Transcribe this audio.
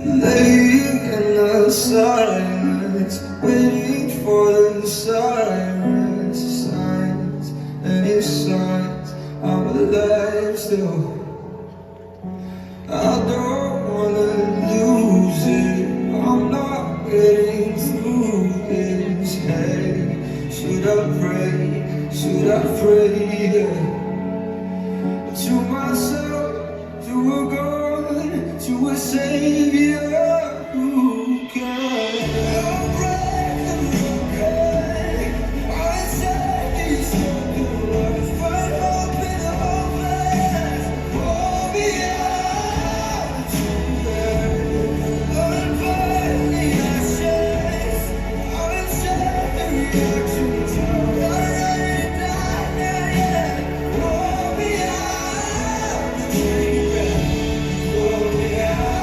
Laying in the silence, waiting for the signs, any signs I'm alive still. I don't wanna lose it, I'm not getting through this. Hey, should I pray, should I pray, yeah. To myself, to a God, to a Savior who can break the broken. I said he's so good, but open up hands, pull me out to there, unburn the ashes. I said reaction to already died, yeah, pull me out to there. Oh, yeah.